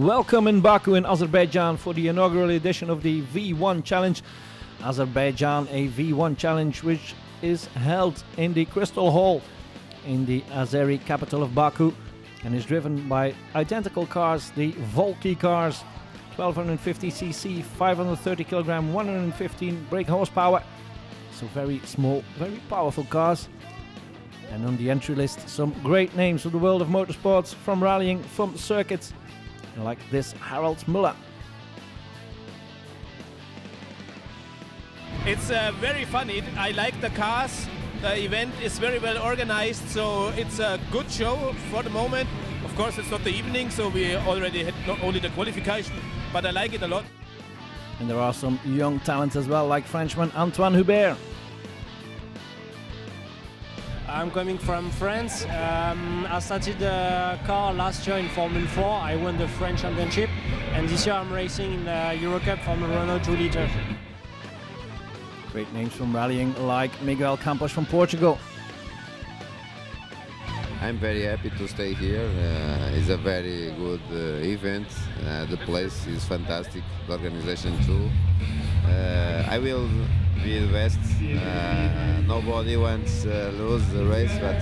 Welcome in Baku in Azerbaijan for the inaugural edition of the V1 Challenge. Azerbaijan, a V1 Challenge which is held in the Crystal Hall in the Azeri capital of Baku and is driven by identical cars, the Volky cars, 1250cc, 530 kg, 115 brake horsepower. So very small, very powerful cars. And on the entry list, some great names of the world of motorsports, from rallying, from circuits, like this Harald Müller. It's very funny. I like the cars. The event is very well organized, so it's a good show for the moment. Of course, it's not the evening, so we already had not only the qualification, but I like it a lot. And there are some young talents as well, like Frenchman Antoine Hubert. I'm coming from France. I started the car last year in Formula 4. I won the French championship, and this year I'm racing in the Euro Cup from Renault 2 liter. Great names from rallying, like Miguel Campos from Portugal. I'm very happy to stay here. It's a very good event. The place is fantastic, the organization too. I will be the best. Nobody wants to lose the race, but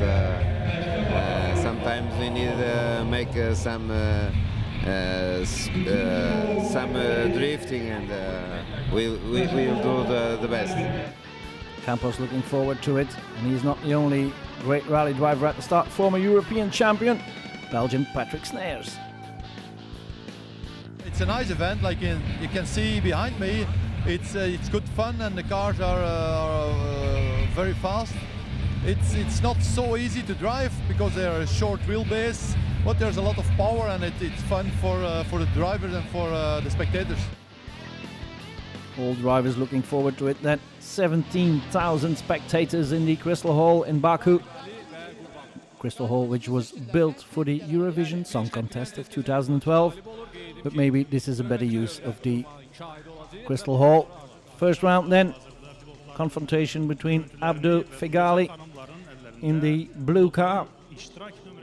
sometimes we need to make some drifting, and we'll do the best. Campos looking forward to it, and he's not the only great rally driver at the start. Former European champion, Belgian Patrick Snares. It's a nice event, like you can see behind me. It's good fun, and the cars are very fast. It's not so easy to drive because they are a short wheelbase, but there's a lot of power, and it's fun for the drivers and for the spectators. All drivers looking forward to it. Then 17,000 spectators in the Crystal Hall in Baku. Crystal Hall, which was built for the Eurovision Song Contest of 2012, but maybe this is a better use of the Crystal Hall. First round then, confrontation between Abdul Figali in the blue car,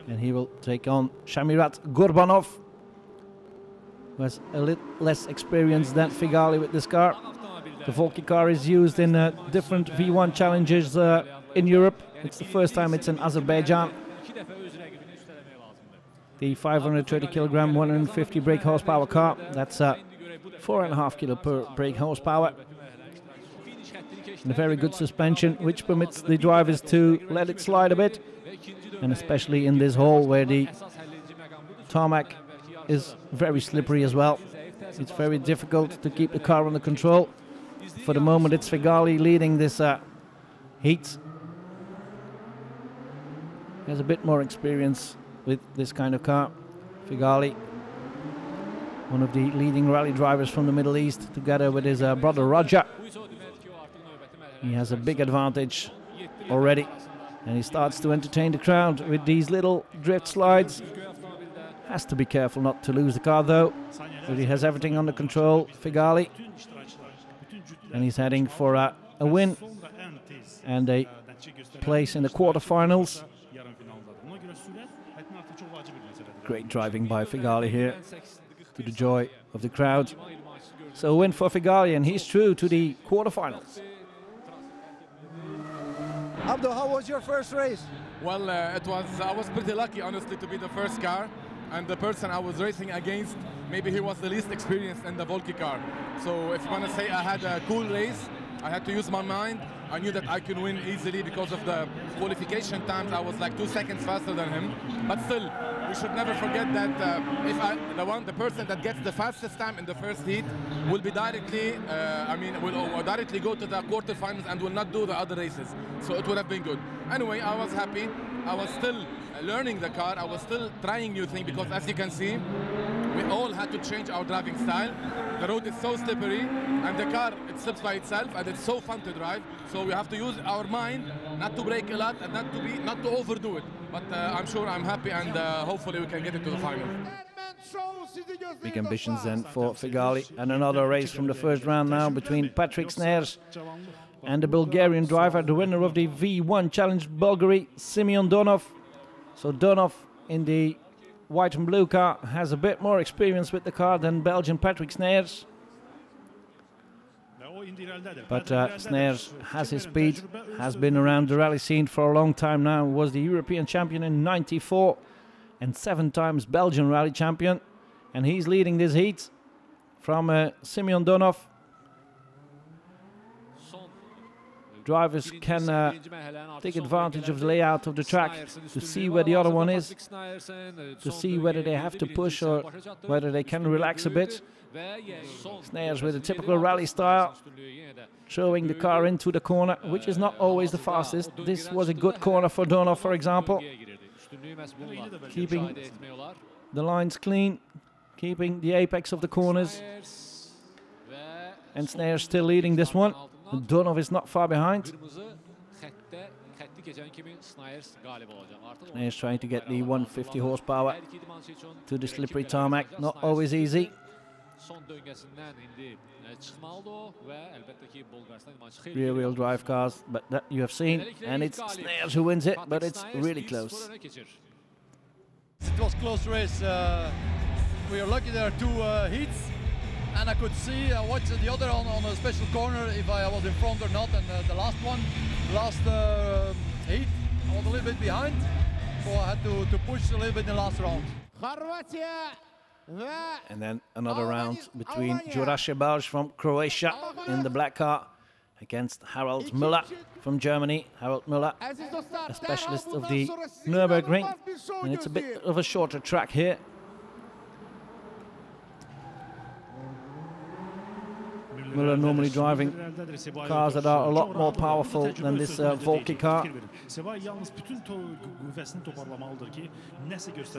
and he will take on Shamirat Gurbanov, who has a little less experience than Figali with this car. The Volky car is used in different V1 challenges in Europe. It's the first time it's in Azerbaijan. The 530 kg, 150 brake horsepower car, that's 4.5 kilo per brake horsepower. And a very good suspension, which permits the drivers to let it slide a bit, and especially in this hole where the tarmac is very slippery as well. It's very difficult to keep the car under control. For the moment, it's Figali leading this heat. He has a bit more experience with this kind of car. Figali, one of the leading rally drivers from the Middle East, together with his brother Roger. He has a big advantage already, and he starts to entertain the crowd with these little drift slides. Has to be careful not to lose the car though, but he has everything under control, Figali. And he's heading for a win and a place in the quarterfinals. Great driving by Figali here, to the joy of the crowd. So a win for Figali, and he's through to the quarterfinals. Abdo, how was your first race? Well, I was pretty lucky, honestly, to be the first car, and the person I was racing against, maybe he was the least experienced in the Volky car. So if you want to say I had a cool race, I had to use my mind. I knew that I could win easily because of the qualification times. I was like 2 seconds faster than him. But still, we should never forget that the person that gets the fastest time in the first heat will be directly, will directly go to the quarterfinals and will not do the other races. So it would have been good. Anyway, I was happy. I was still learning the car. I was still trying new things because, as you can see, we all had to change our driving style. The road is so slippery, and the car, it slips by itself, and it's so fun to drive. So we have to use our mind, not to brake a lot and not to overdo it. But I'm sure I'm happy, and hopefully we can get into the final. Big ambitions then for Figali, and another race from the first round now between Patrick Snares and the Bulgarian driver, the winner of the V1 Challenge Bulgari, Simeon Donov. So Donov in the white and blue car has a bit more experience with the car than Belgian Patrick Snaers. But Snaers has his speed, has been around the rally scene for a long time now, was the European champion in '94 and 7 times Belgian rally champion. And he's leading this heat from Simeon Donov. Drivers can take advantage of the layout of the track to see where the other one is, to see whether they have to push or whether they can relax a bit. Snaers with a typical rally style, throwing the car into the corner, which is not always the fastest. This was a good corner for Donov, for example. Keeping the lines clean, keeping the apex of the corners. And Snaers still leading this one. Donov is not far behind. Snaers trying to get the 150 horsepower to the slippery tarmac. Not always easy. Rear-wheel drive cars, but that you have seen. And it's Snaers who wins it, but it's really close. It was a close race. We are lucky there are 2 heats. And I could see what's the other on a special corner if I was in front or not. And the last one, last heat, I was a little bit behind, so I had to push a little bit in the last round. And then another round between Juraj Balj from Croatia in the black car against Harald Müller from Germany. Harald Müller, a specialist of the Nürburgring, and it's a bit of a shorter track here. Müller normally driving cars that are a lot more powerful than this Volky car.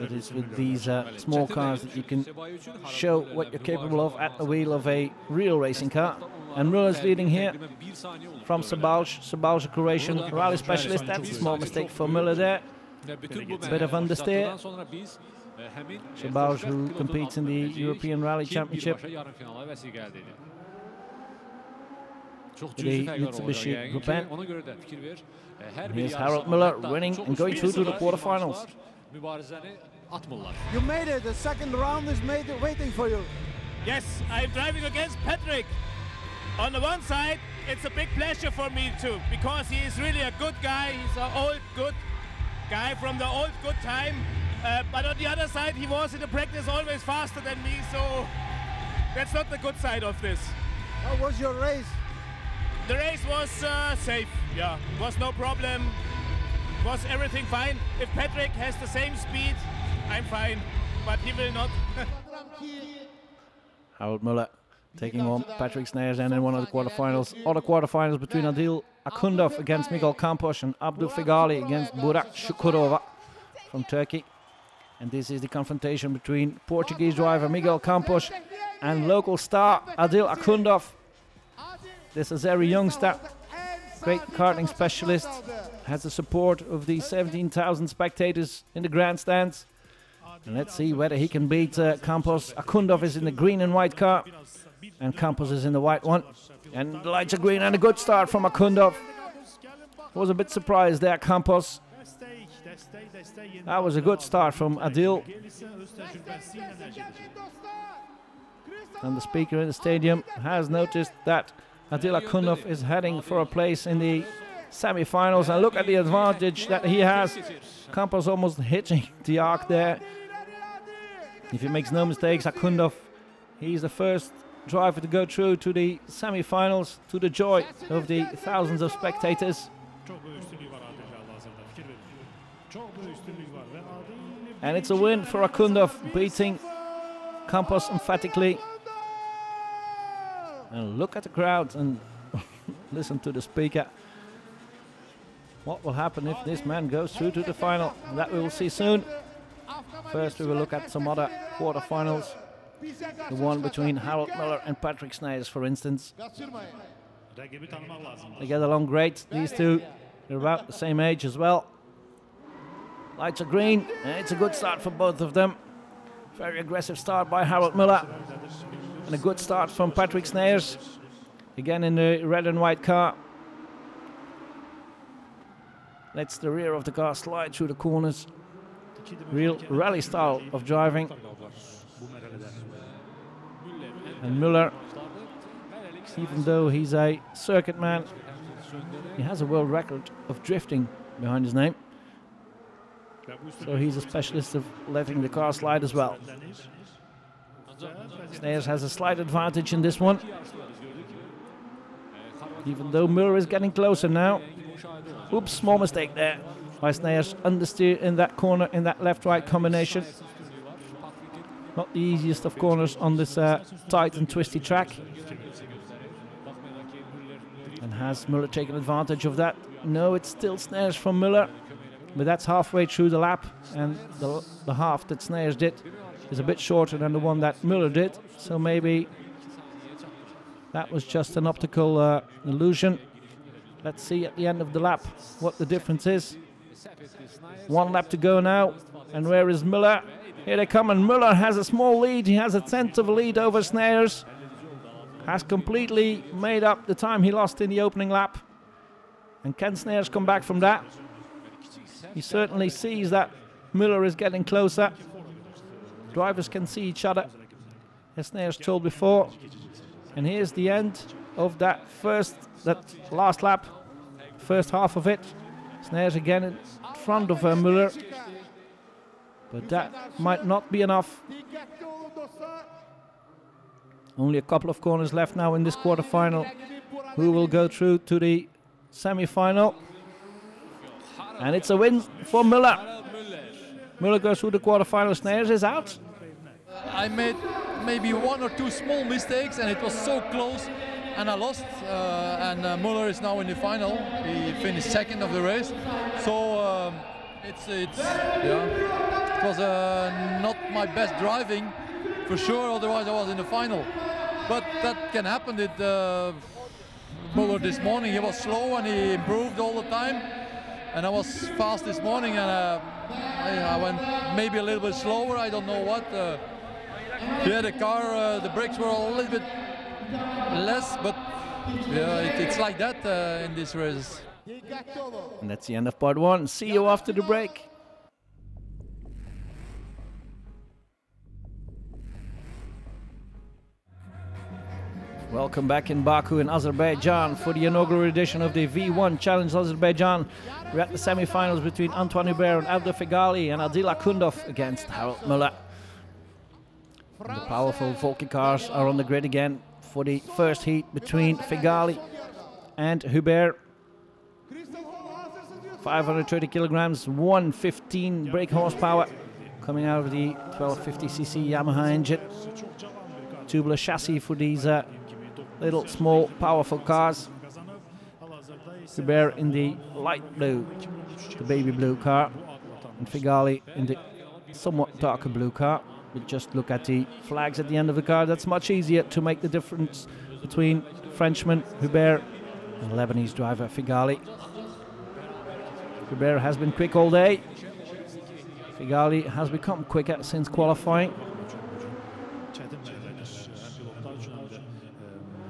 It is with these small cars that you can show what you're capable of at the wheel of a real racing car. And Müller's leading here from Sabalj. Sabalj, a Croatian rally specialist. That's a small mistake for Müller there. Bit of understeer. Sabalj, who competes in the European Rally Championship. The Mitsubishi Group N. Here's Harald Müller winning and going through to the quarterfinals. You made it. The second round is waiting for you. Yes, I'm driving against Patrick. On the one side, it's a big pleasure for me too, because he is really a good guy. He's an old, good guy from the old, good time. But on the other side, he was in the practice always faster than me, so that's not the good side of this. How was your race? The race was safe, yeah, was no problem, was everything fine. If Patrick has the same speed, I'm fine, but he will not. Harald Müller taking on Patrick Snaers and in one of the quarterfinals. Other quarterfinals between Adil Akundov against Miguel Campos and Abdul Fegali against Burak Shukurova from Turkey. And this is the confrontation between Portuguese driver Miguel Campos and local star Adil Akundov. This Azeri youngster, great karting specialist, has the support of the 17,000 spectators in the grandstands. And let's see whether he can beat Campos. Akundov is in the green and white car, and Campos is in the white one. And the lights are green, and a good start from Akundov. Was a bit surprised there, Campos. That was a good start from Adil. And the speaker in the stadium has noticed that Adil Akundov is heading for a place in the semi-finals, and look at the advantage that he has. Campos almost hitting the arc there. If he makes no mistakes, Akundov, he's the first driver to go through to the semi-finals, to the joy of the thousands of spectators. And it's a win for Akundov, beating Campos emphatically. And look at the crowd and listen to the speaker. What will happen if this man goes through to the final? That we will see soon. First we will look at some other quarterfinals. The one between Harald Müller and Patrick Snaers, for instance. They get along great, these two. They're about the same age as well. Lights are green, and it's a good start for both of them. Very aggressive start by Harald Müller. And a good start from Patrick Snaers. Again in the red and white car. Lets the rear of the car slide through the corners to Real rally style of driving. And Müller, even though he's a circuit man, he has a world record of drifting behind his name. So he's a specialist of letting the car slide as well. Sneyers has a slight advantage in this one, even though Müller is getting closer now. Oops, small mistake there by Sneyers. Understeer in that corner, in that left-right combination. Not the easiest of corners on this tight and twisty track. And has Müller taken advantage of that? No, it's still Sneyers from Müller. But that's halfway through the lap, and the half that Sneyers did is a bit shorter than the one that Müller did. So maybe that was just an optical illusion. Let's see at the end of the lap what the difference is. 1 lap to go now. And where is Müller? Here they come, and Müller has a small lead. He has a tenth of a lead over Sneyers. Has completely made up the time he lost in the opening lap. And can Sneyers come back from that? He certainly sees that Müller is getting closer. Drivers can see each other, as Sneyers told before. And here's the end of that last lap, first half of it. Sneyers again in front of Müller. But that might not be enough. Only a couple of corners left now in this quarterfinal. Who will go through to the semi-final? And it's a win for Müller. Müller goes through the quarterfinals. Sneyers is out. I made maybe 1 or 2 small mistakes, and it was so close, and I lost. And Müller is now in the final. He finished second of the race. So it was not my best driving, for sure. Otherwise, I was in the final. But that can happen. Müller this morning, he was slow and he improved all the time. And I was fast this morning, and I went maybe a little bit slower. I don't know what. Yeah, the car, the brakes were a little bit less, but yeah, it's like that in these races. And that's the end of part 1. See you after the break. Welcome back in Baku in Azerbaijan for the inaugural edition of the V1 Challenge Azerbaijan. We're at the semi-finals between Antoine Hubert and Aldo Fegali, and Adil Akundov against Harold Müller. And the powerful Volky cars are on the grid again for the first heat between Fegali and Hubert. 530 kilograms, 115 brake horsepower coming out of the 1250cc Yamaha engine. Tubular chassis for these little small powerful cars. Hubert in the light blue, the baby blue car, and Fegali in the somewhat darker blue car. But just look at the flags at the end of the car. That's much easier to make the difference between Frenchman Hubert and Lebanese driver Fegali. Hubert has been quick all day. Fegali has become quicker since qualifying.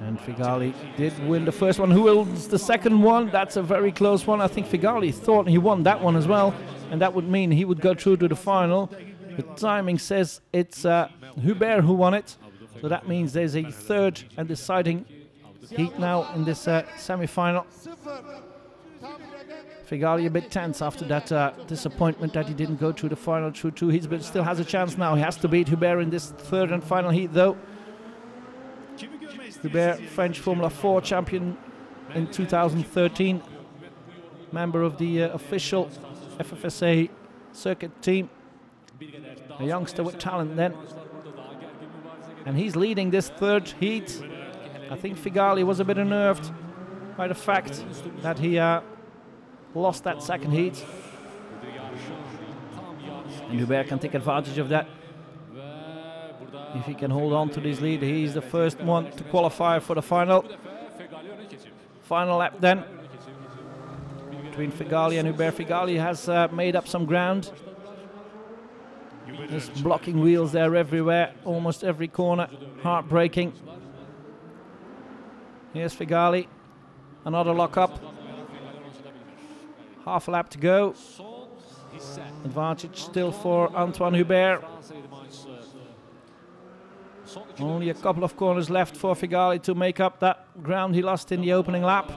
And Fegali did win the first one. Who wins the second one? That's a very close one. I think Fegali thought he won that one as well, and that would mean he would go through to the final. The timing says it's Hubert who won it, so that means there's a third and deciding heat now in this semi-final. Fegali a bit tense after that disappointment that he didn't go through the final through 2 heats, but still has a chance now. He has to beat Hubert in this third and final heat though. Hubert, French Formula 4 champion in 2013, member of the official FFSA circuit team, a youngster with talent then. And he's leading this third heat. I think Fegali was a bit unnerved by the fact that he lost that second heat. And Hubert can take advantage of that. If he can hold on to this lead, he's the first one to qualify for the final. Final lap then between Fegali and Hubert. Fegali has made up some ground. There's blocking wheels there everywhere, almost every corner, heartbreaking. Here's Fegali, another lock up. Half a lap to go. Advantage still for Antoine Hubert. Only a couple of corners left for Figali to make up that ground he lost in the opening lap.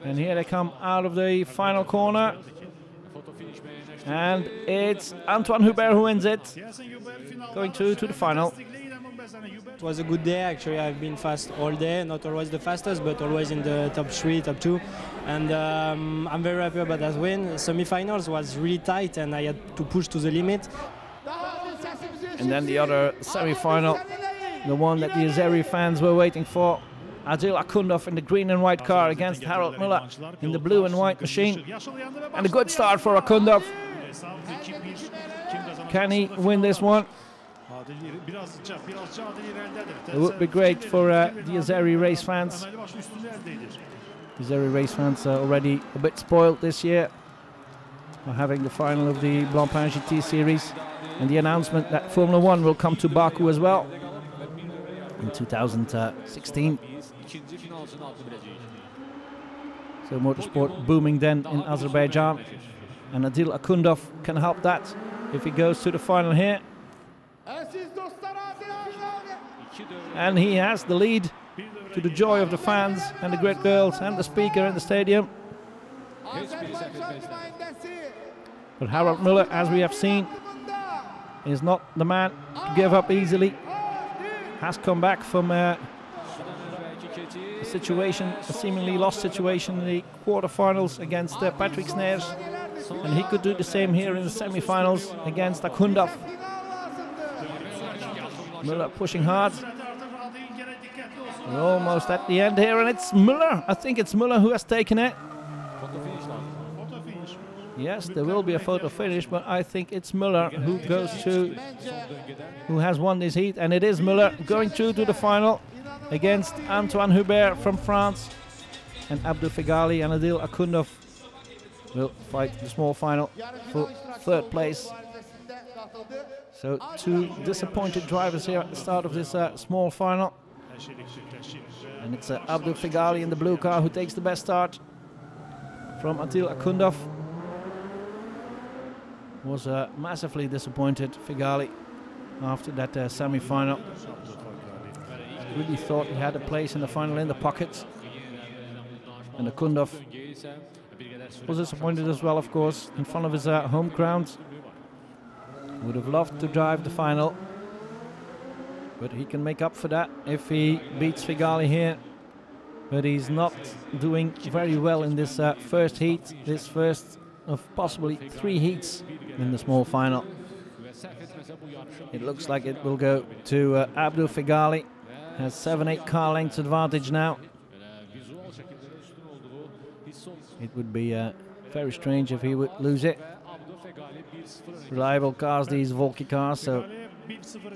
And here they come out of the final corner. And it's Antoine Hubert who wins it, going to the final. It was a good day, actually. I've been fast all day, not always the fastest, but always in the top 3, top 2. And I'm very happy about that win. Semi-finals was really tight and I had to push to the limit. And then the other semi-final, the one that the Azeri fans were waiting for. Adil Akundov in the green and white car against Harold Muller in the blue and white machine. And a good start for Akundov. Can he win this one? It would be great for the Azeri race fans. The Azeri race fans are already a bit spoiled this year for having the final of the Blancpain GT series. And the announcement that Formula 1 will come to Baku as well in 2016. So motorsport booming then in Azerbaijan. And Adil Akundov can help that if he goes to the final here. And he has the lead, to the joy of the fans and the great girls and the speaker in the stadium. But Harold Muller, as we have seen, is not the man to give up easily. Has come back from a situation, a seemingly lost situation in the quarterfinals against Patrick Snares. And he could do the same here in the semi-finals against Akundov. Muller pushing hard. We're almost at the end here, and it's Muller. I think it's Muller who has taken it. Yes, there will be a photo finish, but I think it's Muller who goes to, who has won this heat, and it is Muller going through to the final against Antoine Hubert from France, and Abdou Figali and Adil Akundov will fight the small final for third place. So two disappointed drivers here at the start of this small final. And it's Abdou Figali in the blue car who takes the best start from Adil Akundov. Was massively disappointed, Figali, after that semi-final. Really thought he had a place in the final in the pocket. And Akundov was disappointed as well, of course, in front of his home ground. Would have loved to drive the final, but he can make up for that if he beats Figali here. But he's not doing very well in this first heat, this first of possibly 3 heats in the small final. It looks like it will go to Abdou Figali. Has 7-8 car lengths advantage now. It would be very strange if he would lose it. Reliable cars, these Volky cars, so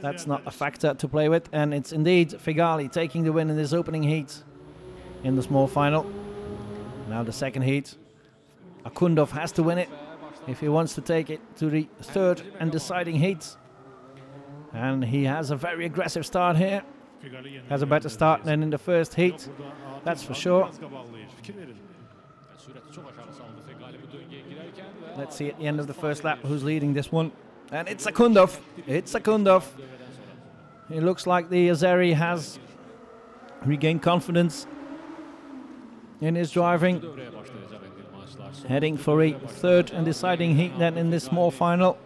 that's not a factor to play with. And it's indeed Figali taking the win in this opening heat in the small final. Now the second heat. Akundov has to win it if he wants to take it to the third and deciding heat. And he has a very aggressive start here. Has a better start than in the first heat, that's for sure. Let's see at the end of the first lap who's leading this one. And it's Akundov. It's Akundov. It looks like the Azeri has regained confidence in his driving. Heading for a third and deciding heat then in this small final.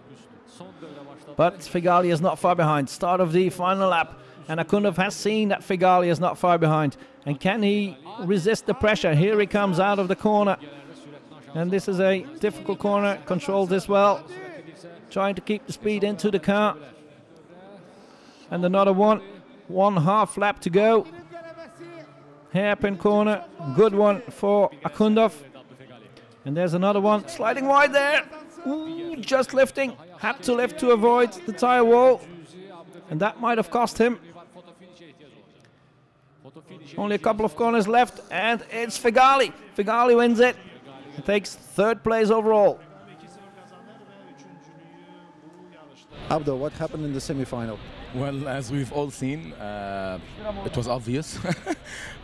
But Figali is not far behind. Start of the final lap. And Akundov has seen that Figali is not far behind. And can he resist the pressure? Here he comes out of the corner. And this is a difficult corner, controlled this well. Trying to keep the speed into the car. And another one half lap to go. Hairpin corner, good one for Akundov. And there's another one, sliding wide there. Ooh, just lifting, had to lift to avoid the tire wall. And that might have cost him. Only a couple of corners left, and it's Figali. Figali wins it. He takes third place overall. Abdo, what happened in the semi-final? Well, as we've all seen, it was obvious.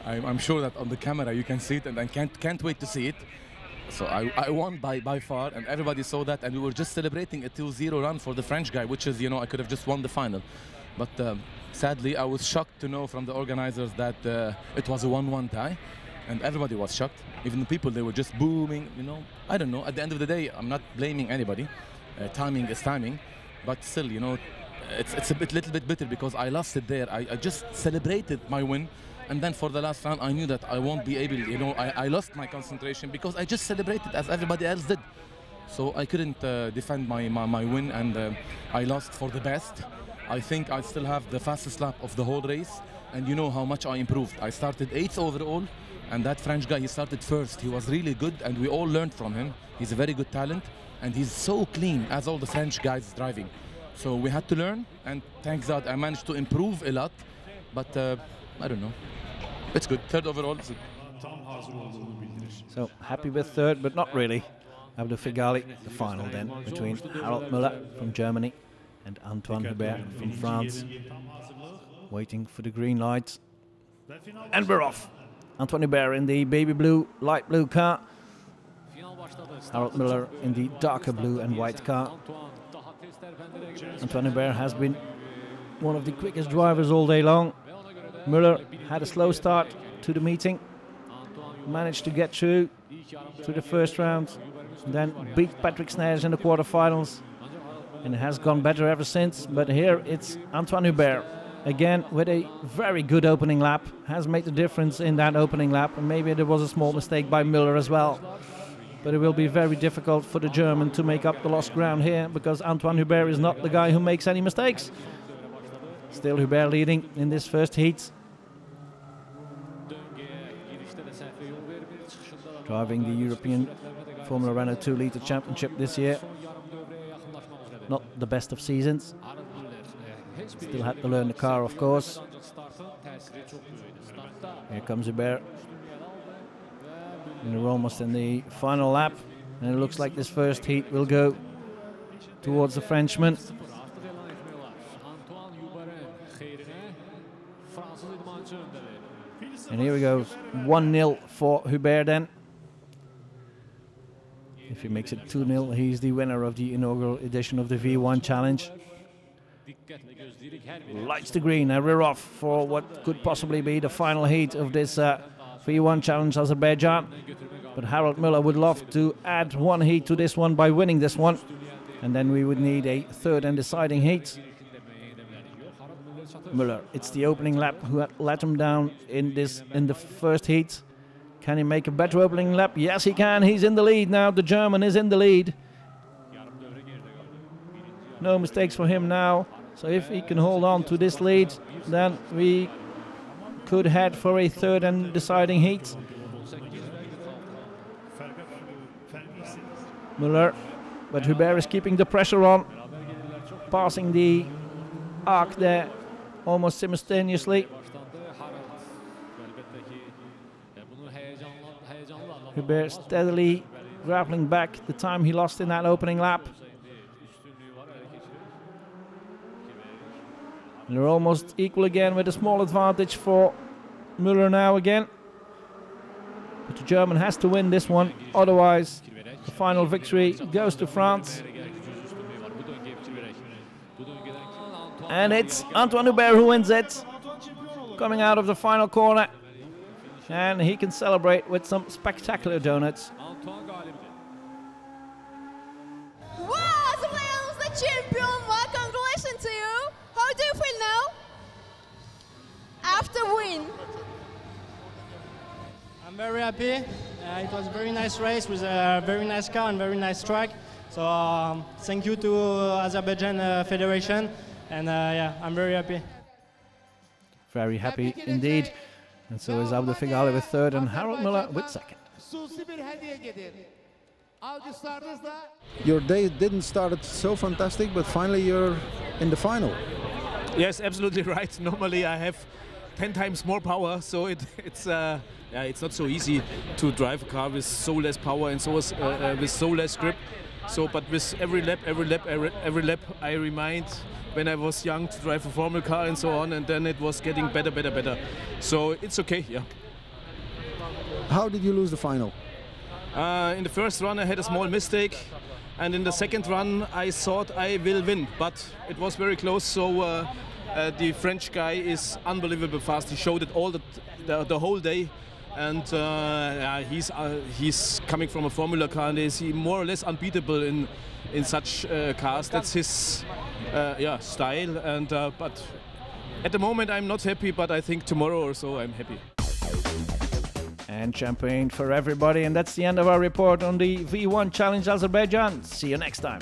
I'm sure that on the camera you can see it, and I can't wait to see it. So I won by far, and everybody saw that, and we were just celebrating a 2-0 run for the French guy, which is, you know, I could have just won the final. But sadly, I was shocked to know from the organizers that it was a 1-1 tie, and everybody was shocked. Even the people, they were just booming, you know. I don't know, at the end of the day, I'm not blaming anybody. Timing is timing, but still, you know, it's a little bit bitter because I lost it there. I just celebrated my win. And then for the last round, I knew that I won't be able, you know, I lost my concentration because I just celebrated as everybody else did. So I couldn't defend my win, and I lost for the best. I think I still have the fastest lap of the whole race, and you know how much I improved. I started 8th overall, and that French guy, he started 1st. He was really good, and we all learned from him. He's a very good talent, and he's so clean as all the French guys driving. So we had to learn, and thanks God I managed to improve a lot, but I don't know. It's good. 3rd overall. So happy with 3rd, but not really. Abdo Figali, the final then between Harald Müller from Germany and Antoine Hubert from France. Waiting for the green light. And we're off. Antoine Hubert in the baby blue, light blue car. Harald Müller in the darker blue and white car. Antoine Hubert has been one of the quickest drivers all day long. Müller had a slow start to the meeting, managed to get through to the first round, then beat Patrick Snares in the quarterfinals, and it has gone better ever since. But here it's Antoine Hubert again with a very good opening lap, has made the difference in that opening lap, and maybe there was a small mistake by Müller as well. But it will be very difficult for the German to make up the lost ground here, because Antoine Hubert is not the guy who makes any mistakes. Still Hubert leading in this first heat. Driving the European Formula Renault 2 Liter Championship this year. Not the best of seasons. Still had to learn the car, of course. Here comes Hubert. And we're almost in the final lap. And it looks like this first heat will go towards the Frenchman. And here we go, 1-0 for Hubert then. If he makes it 2-0, he's the winner of the inaugural edition of the V1 Challenge. Lights the green, and we're off for what could possibly be the final heat of this V1 Challenge Azerbaijan. But Harald Müller would love to add one heat to this one by winning this one. And then we would need a 3rd and deciding heat. Müller, it's the opening lap who had let him down in the first heat. Can he make a better opening lap? Yes, he can. He's in the lead now. The German is in the lead. No mistakes for him now. So if he can hold on to this lead, then we could head for a 3rd and deciding heat. Müller, but Hubert is keeping the pressure on, passing the arc there almost simultaneously. Hubert steadily grappling back the time he lost in that opening lap. And they're almost equal again with a small advantage for Müller now again. But the German has to win this one, otherwise the final victory goes to France. And it's Antoine Hubert who wins it, coming out of the final corner. And he can celebrate with some spectacular donuts. Wow, Azerbaijan is the champion! Well, congratulations to you! How do you feel now? After win? I'm very happy. It was a very nice race with a very nice car and very nice track. So thank you to Azerbaijan Federation. And yeah, I'm very happy. Very happy indeed. And so is Abdo Figali with 3rd and Harald Müller with 2nd. Your day didn't start so fantastic, but finally you're in the final. Yes, absolutely right. Normally I have 10 times more power, so it's not so easy to drive a car with so less power and with so less grip. So, but with every lap, I remind when I was young to drive a Formel car and so on, and then it was getting better. So it's okay, yeah. How did you lose the final? In the first run I had a small mistake, and in the second run I thought I will win, but it was very close. So the French guy is unbelievable fast. He showed it all the whole day, and yeah, he's coming from a Formula car and is more or less unbeatable in such cars. That's his style. And but at the moment I'm not happy, but I think tomorrow or so I'm happy. And champagne for everybody, and that's the end of our report on the V1 Challenge Azerbaijan. See you next time.